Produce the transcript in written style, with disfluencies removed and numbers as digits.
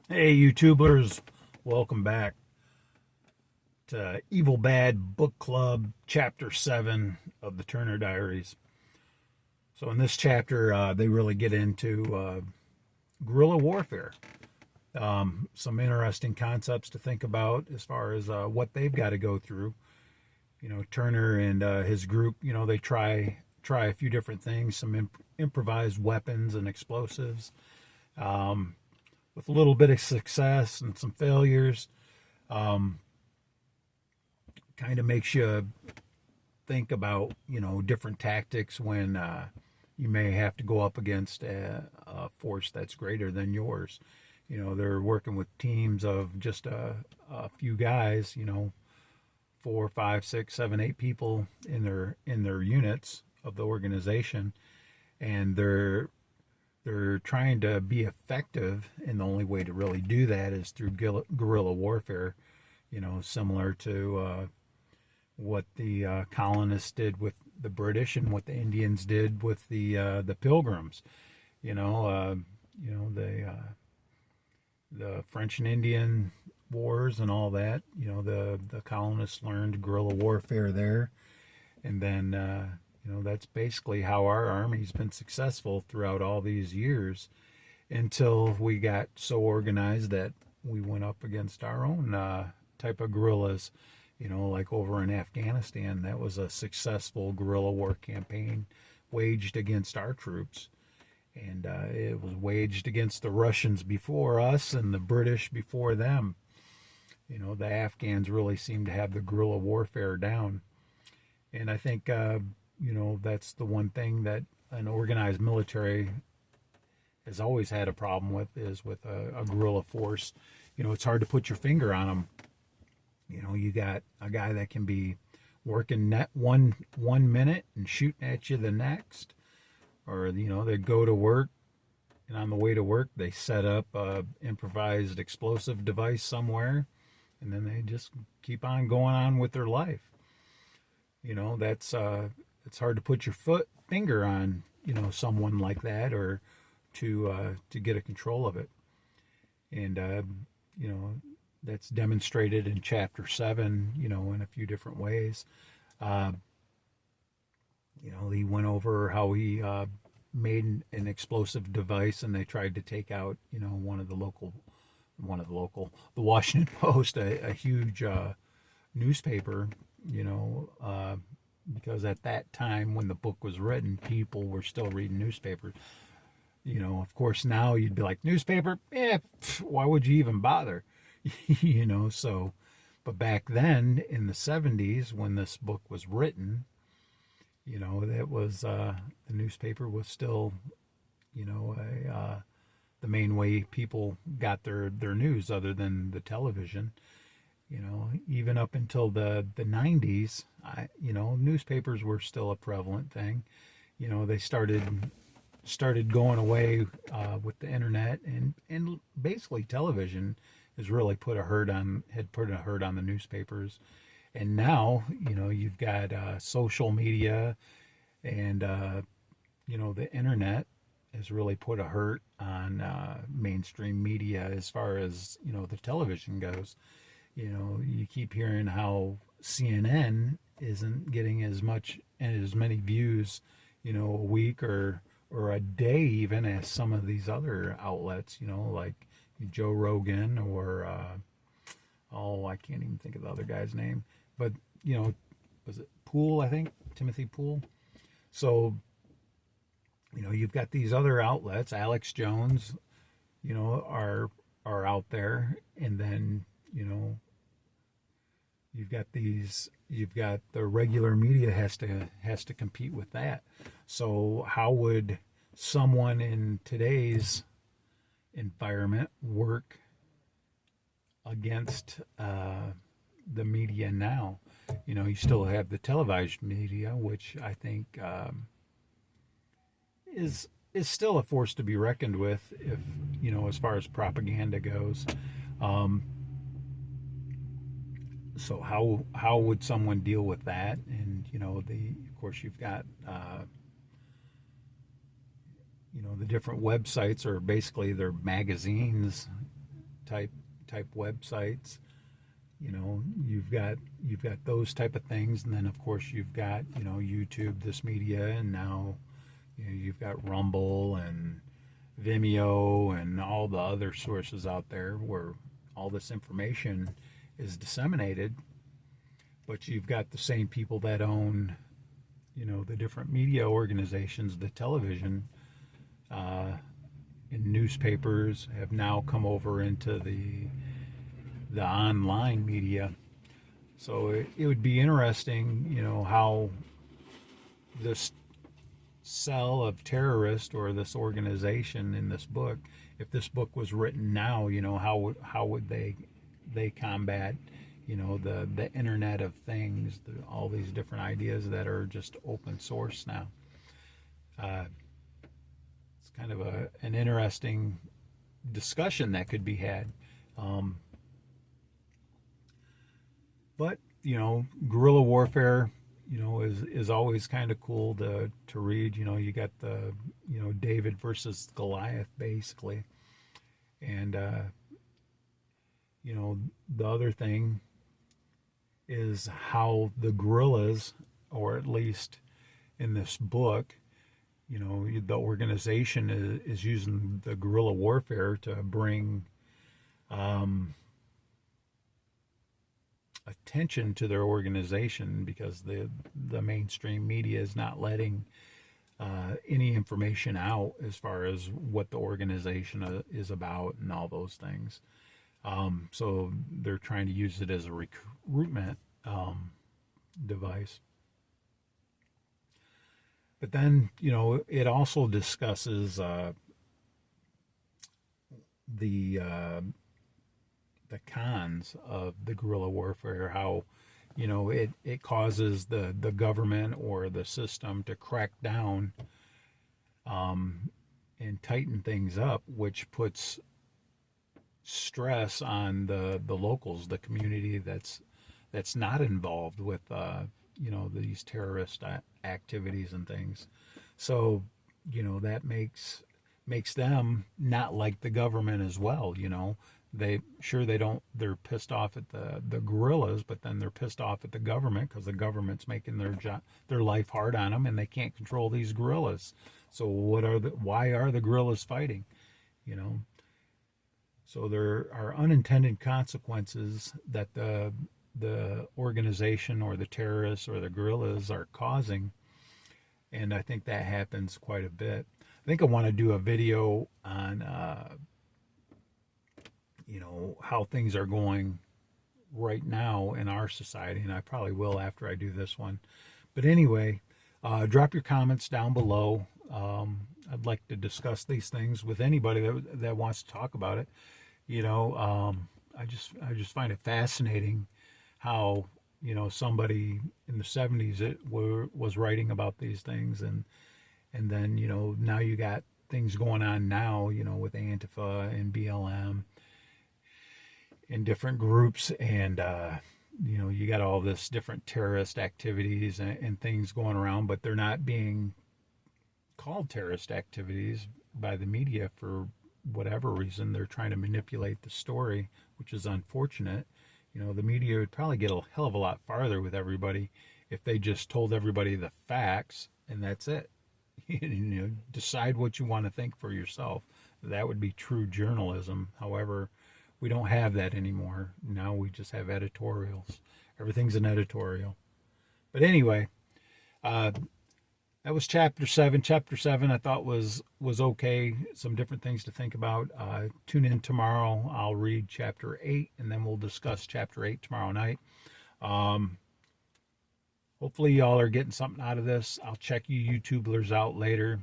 Hey, YouTubers, welcome back to Evil Bad Book Club, Chapter 7 of the Turner Diaries. So, in this chapter, they really get into guerrilla warfare. Some interesting concepts to think about as far as what they've got to go through. You know, Turner and his group, they try a few different things, some improvised weapons and explosives. With a little bit of success and some failures. Um, Kind of makes you think about different tactics when you may have to go up against a force that's greater than yours. They're working with teams of just a few guys. Four, five, six, seven, eight people in their units of the organization, and they're trying to be effective, and the only way to really do that is through guerrilla warfare. Similar to what the colonists did with the British and what the Indians did with the Pilgrims. You know, uh, the French and Indian wars and all that. The colonists learned guerrilla warfare there, and then that's basically how our army's been successful throughout all these years until we got so organized that we went up against our own type of guerrillas. Like over in Afghanistan, that was a successful guerrilla war campaign waged against our troops. And it was waged against the Russians before us and the British before them. The Afghans really seem to have the guerrilla warfare down. And I think, that's the one thing that an organized military has always had a problem with is with a guerrilla force. It's hard to put your finger on them. You got a guy that can be working net one minute and shooting at you the next, or they go to work, and on the way to work they set up a improvised explosive device somewhere, and then they just keep on going on with their life. That's it's hard to put your finger on someone like that, or to get a control of it. And that's demonstrated in chapter 7, in a few different ways. Uh, he went over how he made an explosive device, and they tried to take out, the Washington Post, a huge newspaper, because at that time when the book was written, people were still reading newspapers. Of course, now you'd be like, newspaper? Why would you even bother? So, but back then in the 70s when this book was written, that was the newspaper was still, the main way people got their news other than the television. Even up until the 90s, newspapers were still a prevalent thing. They started going away with the internet, and basically television has really had put a hurt on the newspapers. And now you've got social media, and the internet has really put a hurt on mainstream media as far as the television goes. You keep hearing how CNN isn't getting as much and as many views a week or a day even as some of these other outlets, like Joe Rogan, or I can't even think of the other guy's name, but was it Poole? I think Timothy Poole. So you've got these other outlets, Alex Jones, are out there, and then you've got the regular media has to compete with that. So how would someone in today's environment work against the media now? You still have the televised media, which I think is still a force to be reckoned with, if as far as propaganda goes. Um, so how would someone deal with that? And of course you've got the different websites are basically they're magazines type websites. You know, you've got those type of things, and then of course you've got, you know, YouTube, This Media, and now, you know, you've got Rumble and Vimeo and all the other sources out there where all this information is disseminated. But you've got the same people that own, you know, the different media organizations, the television and newspapers have now come over into the online media. So it would be interesting, you know, how this cell of terrorists or this organization in this book, if this book was written now, you know, how would they combat, you know, the Internet of Things, all these different ideas that are just open source now. It's kind of an interesting discussion that could be had. But, you know, guerrilla warfare, you know, is always kind of cool to read. You know, you got the, you know, David versus Goliath, basically. And, you know, the other thing is how the guerrillas, or at least in this book, you know, the organization is using the guerrilla warfare to bring attention to their organization, because the mainstream media is not letting any information out as far as what the organization is about and all those things. So they're trying to use it as a recruitment device. But then, you know, it also discusses the cons of the guerrilla warfare, how, you know, it causes the government or the system to crack down and tighten things up, which puts stress on the locals, the community that's not involved with you know, these terrorist activities and things. So, you know, that makes them not like the government as well. You know, they're pissed off at the guerrillas, but then they're pissed off at the government because the government's making their life hard on them, and they can't control these guerrillas. So why are the guerrillas fighting? You know, so there are unintended consequences that the organization or the terrorists or the guerrillas are causing, and I think that happens quite a bit. I think I want to do a video on you know, how things are going right now in our society, and I probably will after I do this one. But anyway, drop your comments down below. I'd like to discuss these things with anybody that wants to talk about it. You know, I just find it fascinating how, you know, somebody in the 70s was writing about these things, and then, you know, now you got things going on now, you know, with Antifa and BLM and different groups, and you know, you got all this different terrorist activities and things going around, but they're not being called terrorist activities by the media for whatever reason. They're trying to manipulate the story, which is unfortunate. You know, the media would probably get a hell of a lot farther with everybody if they just told everybody the facts and that's it. You know, decide what you want to think for yourself. That would be true journalism. However, we don't have that anymore. Now we just have editorials. Everything's an editorial. But anyway, that was chapter 7. Chapter 7 I thought was okay. Some different things to think about. Tune in tomorrow. I'll read chapter 8, and then we'll discuss chapter 8 tomorrow night. Hopefully y'all are getting something out of this. I'll check you YouTubers out later.